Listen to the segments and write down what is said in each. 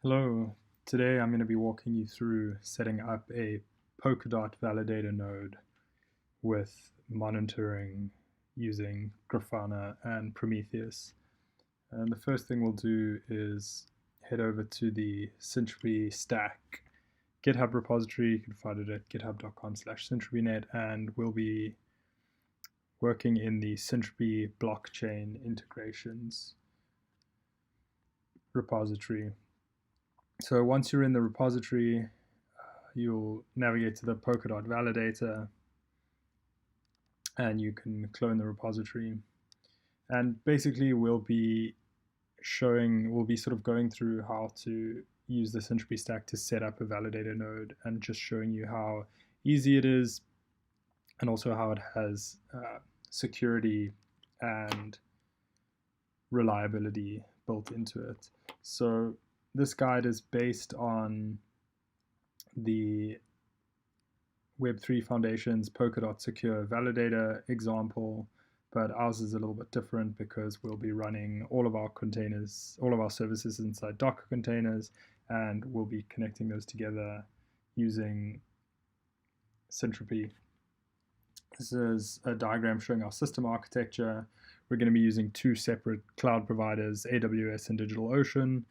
Hello, today I'm going to be walking you through setting up a Polkadot Validator node with monitoring using Grafana and Prometheus. And the first thing we'll do is head over to the Syntropy stack GitHub repository. You can find it at github.com/syntropynet, and we'll be working in the Syntropy blockchain integrations repository. So once you're in the repository, you'll navigate to the Polkadot Validator and you can clone the repository. And basically we'll be sort of going through how to use the Syntropy stack to set up a validator node and just showing you how easy it is and also how it has security and reliability built into it. So this guide is based on the Web3 Foundation's Polkadot Secure Validator example, but ours is a little bit different because we'll be running all of our containers, all of our services inside Docker containers, and we'll be connecting those together using Syntropy. This is a diagram showing our system architecture. We're going to be using two separate cloud providers, AWS and DigitalOcean.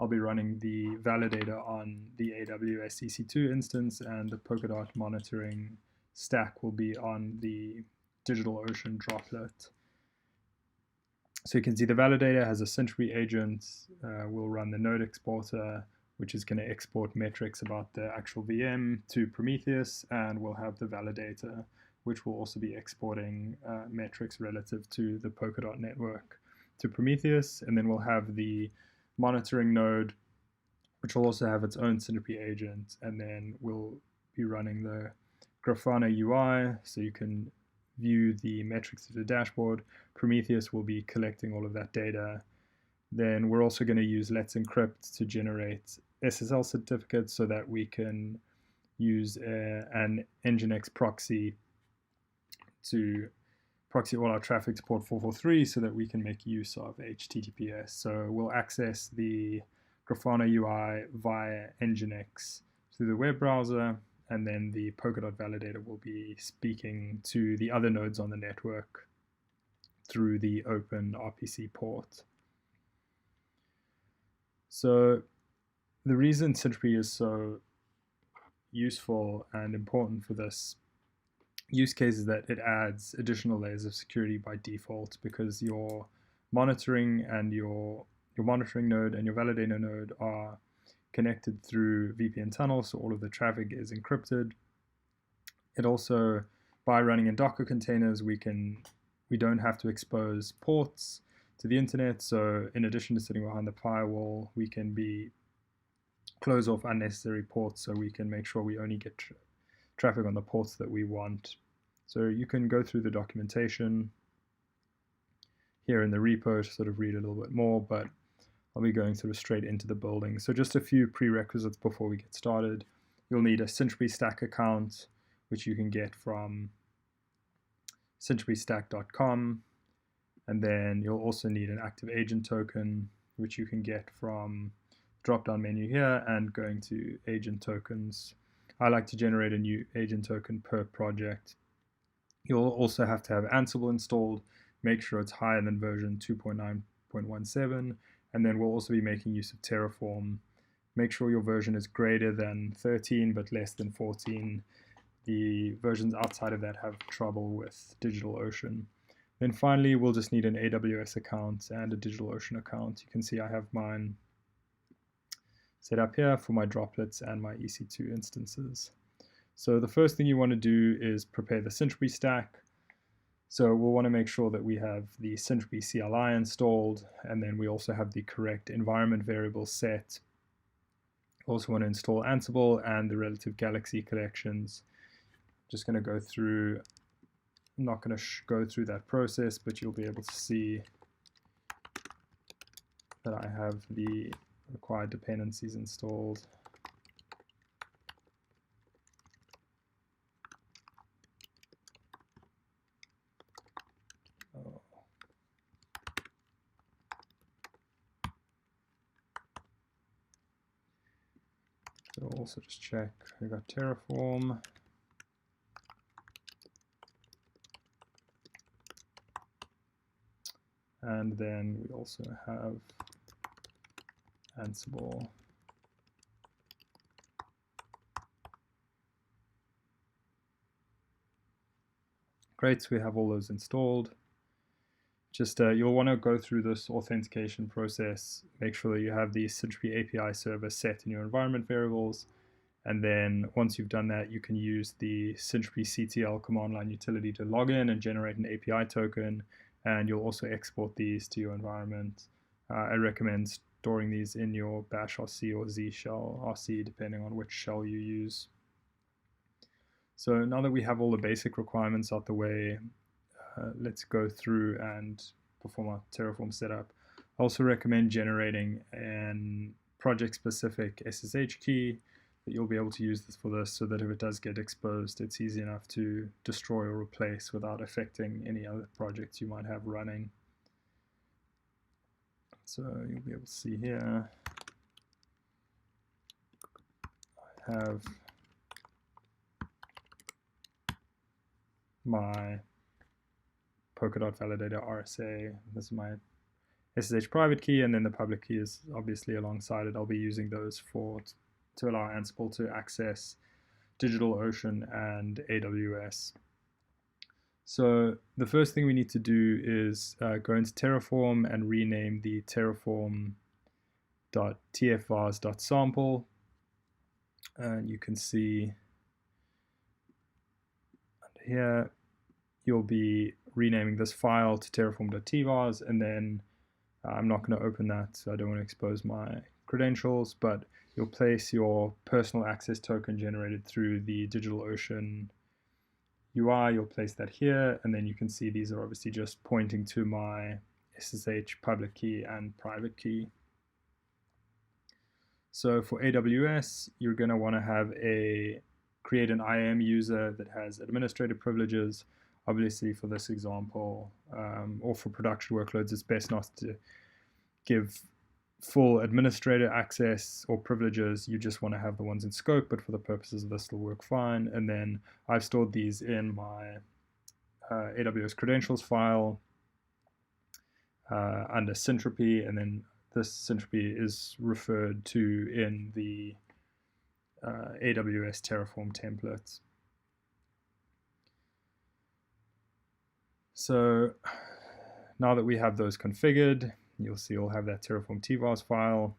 I'll be running the validator on the AWS EC2 instance, and the Polkadot monitoring stack will be on the DigitalOcean droplet. So you can see the validator has a Syntropy agent. We'll run the node exporter, which is going to export metrics about the actual VM to Prometheus, and we'll have the validator, which will also be exporting metrics relative to the Polkadot network to Prometheus, and then we'll have the monitoring node, which will also have its own Syntropy agent, and then we'll be running the Grafana UI, so you can view the metrics of the dashboard. Prometheus will be collecting all of that data. Then we're also going to use Let's Encrypt to generate SSL certificates so that we can use an Nginx proxy to proxy all our traffic to port 443 so that we can make use of HTTPS. So we'll access the Grafana UI via Nginx through the web browser, and then the Polkadot validator will be speaking to the other nodes on the network through the open RPC port. So the reason Syntropy is so useful and important for this use case is that it adds additional layers of security by default, because your monitoring and your monitoring node and your validator node are connected through VPN tunnels, so all of the traffic is encrypted. It also, by running in Docker containers, we don't have to expose ports to the internet. So in addition to sitting behind the firewall, we can close off unnecessary ports, so we can make sure we only get traffic on the ports that we want. So you can go through the documentation here in the repo to sort of read a little bit more, but I'll be going sort of straight into the building. So just a few prerequisites before we get started. You'll need a Syntropy Stack account, which you can get from syntropystack.com. And then you'll also need an active agent token, which you can get from the drop-down menu here and going to agent tokens. I like to generate a new agent token per project. You'll also have to have Ansible installed. Make sure it's higher than version 2.9.17. And then we'll also be making use of Terraform. Make sure your version is greater than 13 but less than 14. The versions outside of that have trouble with DigitalOcean. Then finally, we'll just need an AWS account and a DigitalOcean account. You can see I have mine set up here for my droplets and my EC2 instances. So the first thing you want to do is prepare the Syntropy stack. So we'll want to make sure that we have the Syntropy CLI installed, and then we also have the correct environment variables set. Also want to install Ansible and the relative Galaxy collections. Just going to go through, I'm not going to go through that process, but you'll be able to see that I have the required dependencies installed. So we'll also just check, we got Terraform. And then we also have Ansible. Great, so we have all those installed. Just you'll want to go through this authentication process, make sure that you have the Syntropy API server set in your environment variables, and then once you've done that, you can use the Syntropy CTL command line utility to log in and generate an API token, and you'll also export these to your environment. I recommend storing these in your bash RC or Z shell RC, depending on which shell you use. So now that we have all the basic requirements out the way, let's go through and perform our Terraform setup. I also recommend generating a project-specific SSH key that you'll be able to use for this, so that if it does get exposed, it's easy enough to destroy or replace without affecting any other projects you might have running. So you'll be able to see here, I have my Polkadot Validator RSA. This is my SSH private key, and then the public key is obviously alongside it. I'll be using those to allow Ansible to access DigitalOcean and AWS. So the first thing we need to do is go into Terraform and rename the terraform.tfvars.sample. And you can see under here, you'll be renaming this file to terraform.tvars, and then I'm not going to open that, so I don't want to expose my credentials, but you'll place your personal access token generated through the DigitalOcean UI, you'll place that here, and then you can see these are obviously just pointing to my SSH public key and private key. So for AWS, you're going to want to create an IAM user that has administrative privileges. Obviously, for this example, or for production workloads, it's best not to give full administrator access or privileges. You just want to have the ones in scope, but for the purposes of this, it'll work fine. And then I've stored these in my AWS credentials file under Syntropy, and then this Syntropy is referred to in the AWS Terraform templates. So now that we have those configured, you'll see we'll have that Terraform tvars file.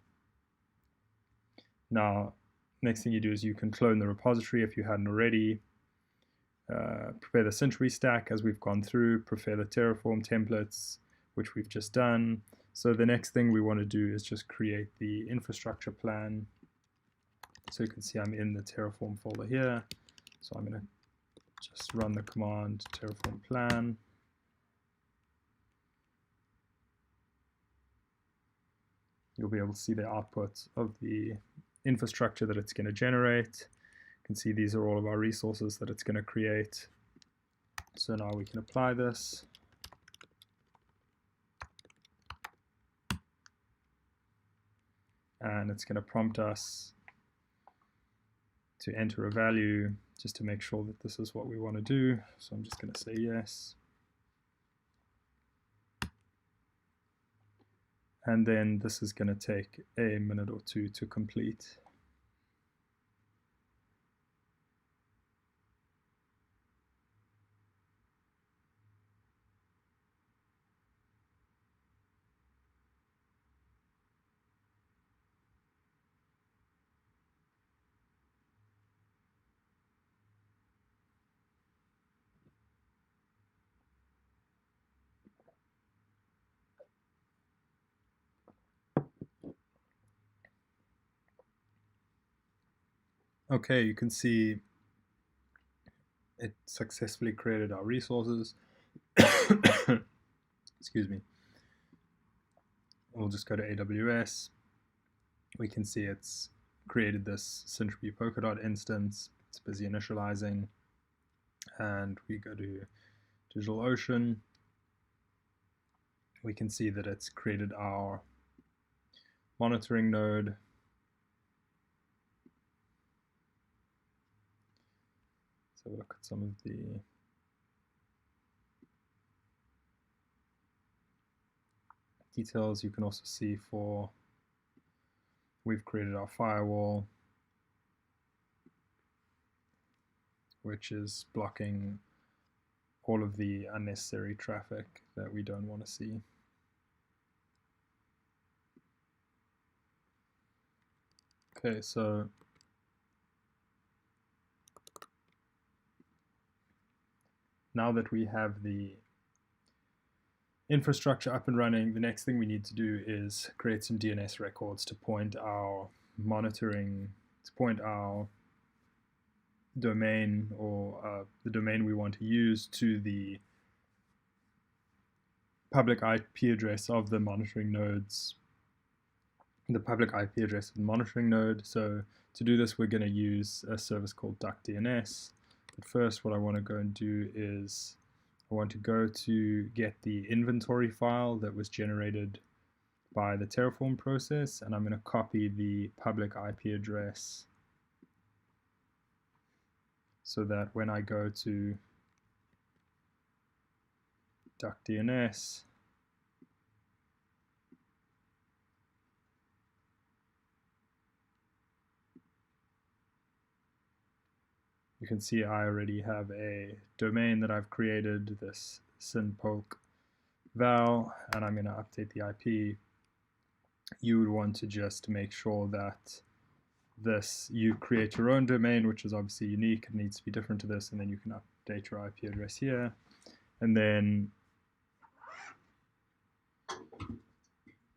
Now, next thing you do is you can clone the repository if you hadn't already. Prepare the Syntropy stack as we've gone through, prepare the Terraform templates, which we've just done. So the next thing we want to do is just create the infrastructure plan. So you can see I'm in the Terraform folder here. So I'm going to just run the command Terraform plan. You'll be able to see the output of the infrastructure that it's going to generate. You can see these are all of our resources that it's going to create. So now we can apply this. And it's going to prompt us to enter a value just to make sure that this is what we want to do. So I'm just going to say yes. And then this is going to take a minute or two to complete. Okay, you can see it successfully created our resources. Excuse me. We'll just go to AWS. We can see it's created this Syntropy Polkadot instance. It's busy initializing. And we go to DigitalOcean. We can see that it's created our monitoring node. have a look at some of the details. You can also see we've created our firewall, which is blocking all of the unnecessary traffic that we don't want to see. Okay, so now that we have the infrastructure up and running, the next thing we need to do is create some DNS records to point our domain, or the domain we want to use, to the public IP address of the monitoring nodes, the public IP address of the monitoring node. So to do this, we're going to use a service called DuckDNS. But first, what I want to go and do is I want to go to get the inventory file that was generated by the Terraform process, and I'm going to copy the public IP address so that when I go to DuckDNS, you can see I already have a domain that I've created, this Syntropy val, and I'm going to update the IP. You would want to just make sure that you create your own domain, which is obviously unique. It needs to be different to this, and then you can update your IP address here. And then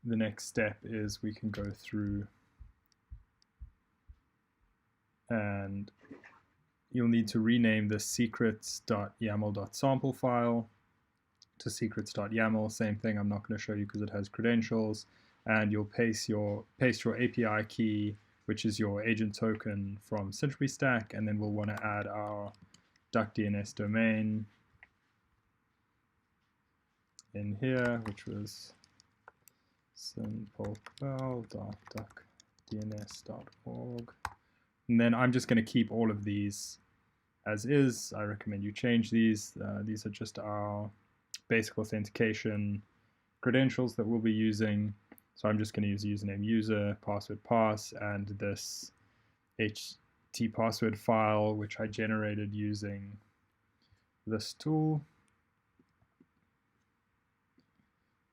the next step is we can go through and you'll need to rename the secrets.yaml.sample file to secrets.yaml. Same thing, I'm not going to show you because it has credentials. And you'll paste your API key, which is your agent token from Syntropy stack, and then we'll want to add our DuckDNS domain in here, which was synpolkval.duckdns.org. And then I'm just going to keep all of these as is. I recommend you change these. These are just our basic authentication credentials that we'll be using. So I'm just going to use username user, password pass, and this HT password file, which I generated using this tool.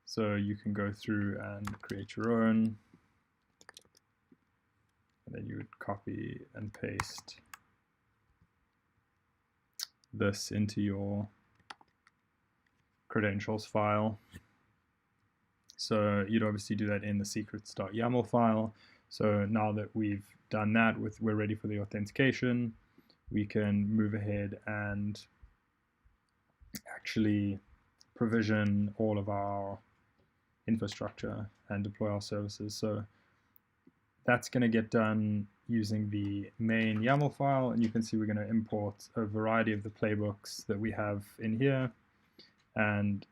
So you can go through and create your own. And then you would copy and paste this into your credentials file. So you'd obviously do that in the secrets.yaml file. So now that we've done that, we're ready for the authentication, we can move ahead and actually provision all of our infrastructure and deploy our services. So that's going to get done using the main YAML file, and you can see we're going to import a variety of the playbooks that we have in here. And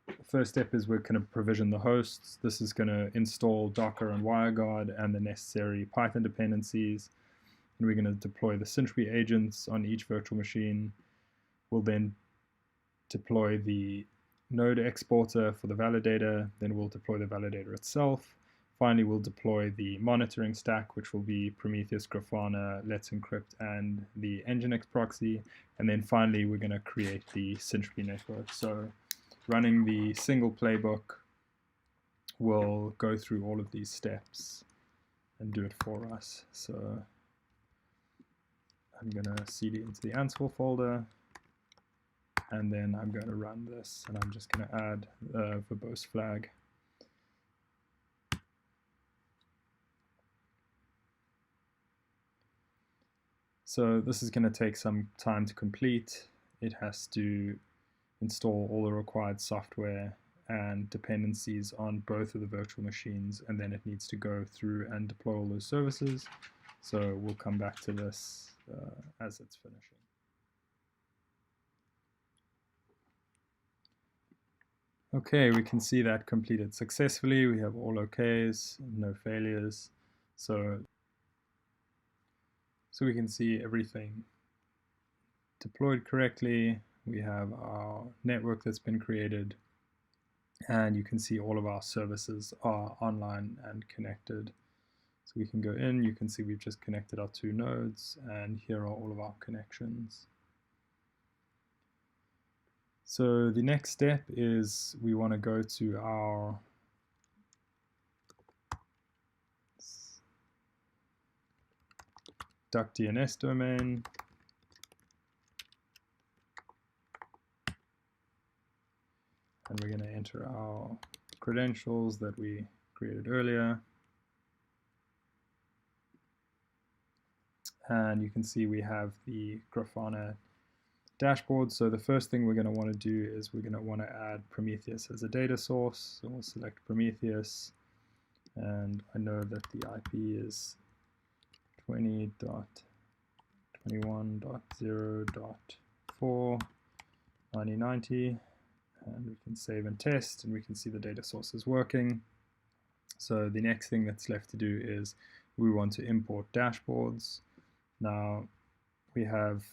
the first step is we're going to provision the hosts. This is going to install Docker and WireGuard and the necessary Python dependencies. And we're going to deploy the Syntropy agents on each virtual machine. We'll then deploy the node exporter for the validator. Then we'll deploy the validator itself. Finally, we'll deploy the monitoring stack, which will be Prometheus, Grafana, Let's Encrypt, and the Nginx proxy. And then finally, we're going to create the Syntropy network. So running the single playbook will go through all of these steps and do it for us. So I'm going to cd into the Ansible folder, and then I'm going to run this, and I'm just going to add a verbose flag. So this is going to take some time to complete. It has to install all the required software and dependencies on both of the virtual machines, and then it needs to go through and deploy all those services. So we'll come back to this as it's finishing. Okay, we can see that completed successfully. We have all OKs, no failures. So we can see everything deployed correctly. We have our network that's been created, and you can see all of our services are online and connected. So we can go in, you can see we've just connected our 2 nodes, and here are all of our connections. So the next step is we want to go to our duck DNS domain. And we're going to enter our credentials that we created earlier. And you can see we have the Grafana dashboard. So the first thing we're going to want to do is we're going to want to add Prometheus as a data source. So we'll select Prometheus, and I know that the IP is 20.21.0.4.9090, and we can save and test, and we can see the data source is working. So the next thing that's left to do is we want to import dashboards. Now we have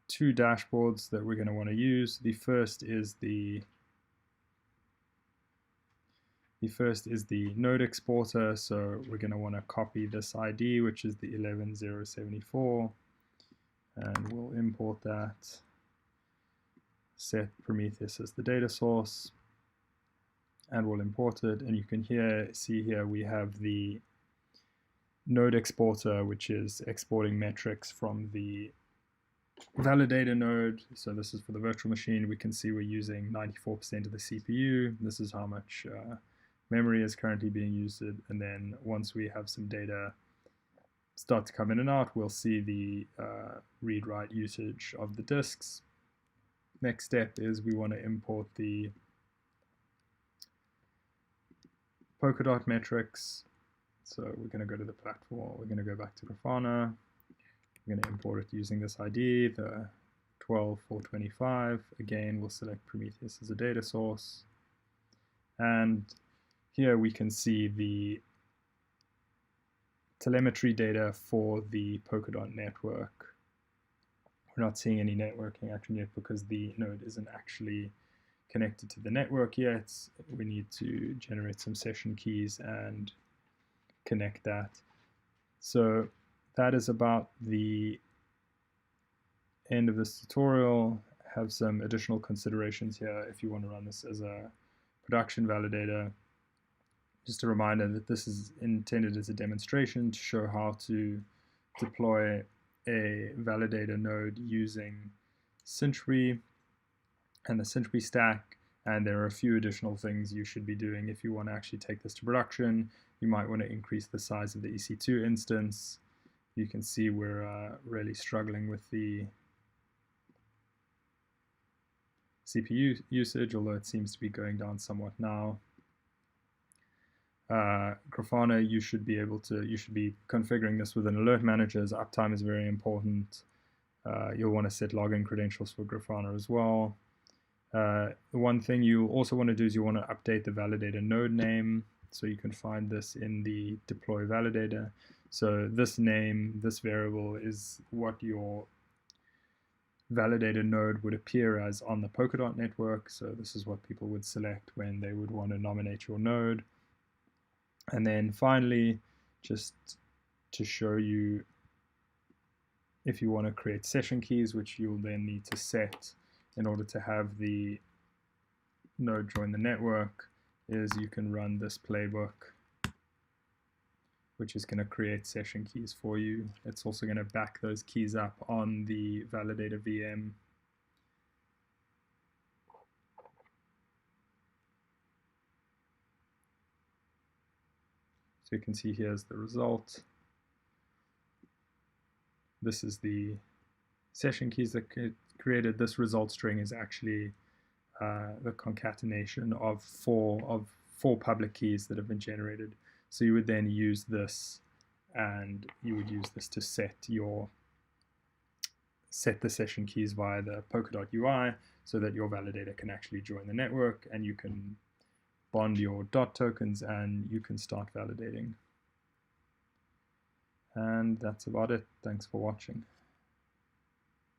2 dashboards that we're going to want to use. The first is the node exporter, so we're going to want to copy this ID, which is the 11074, and we'll import that, set Prometheus as the data source, and we'll import it. And you can see here we have the node exporter, which is exporting metrics from the validator node. So this is for the virtual machine. We can see we're using 94% of the CPU. This is how much memory is currently being used. And then once we have some data start to come in and out, we'll see the read-write usage of the disks. Next step is we want to import the Polkadot metrics. So we're going to go to the platform. We're going to go back to Grafana. We're going to import it using this ID, the 12425. Again, we'll select Prometheus as a data source. And here we can see the telemetry data for the Polkadot network. We're not seeing any networking action yet because the node isn't actually connected to the network yet. We need to generate some session keys and connect that. So that is about the end of this tutorial. I have some additional considerations here if you want to run this as a production validator. Just a reminder that this is intended as a demonstration to show how to deploy a validator node using Syntropy and the Syntropy stack, and there are a few additional things you should be doing if you want to actually take this to production. You might want to increase the size of the EC2 instance. You can see we're really struggling with the CPU usage, although it seems to be going down somewhat now. Grafana, you should be configuring this with an alert manager, as uptime is very important. You'll want to set login credentials for Grafana as well. The one thing you also want to do is you want to update the validator node name. So you can find this in the deploy validator. So this name, this variable, is what your validator node would appear as on the Polkadot network. So this is what people would select when they would want to nominate your node. And then finally, just to show you, if you want to create session keys, which you'll then need to set in order to have the node join the network, is you can run this playbook, which is going to create session keys for you. It's also going to back those keys up on the validator VM. So you can see here's the result. This is the session keys that created. This result string is actually the concatenation of four public keys that have been generated. So you would then use this, and you would use this to set the session keys via the Polkadot UI, so that your validator can actually join the network, and you can bond your DOT tokens, and you can start validating. And that's about it. Thanks for watching.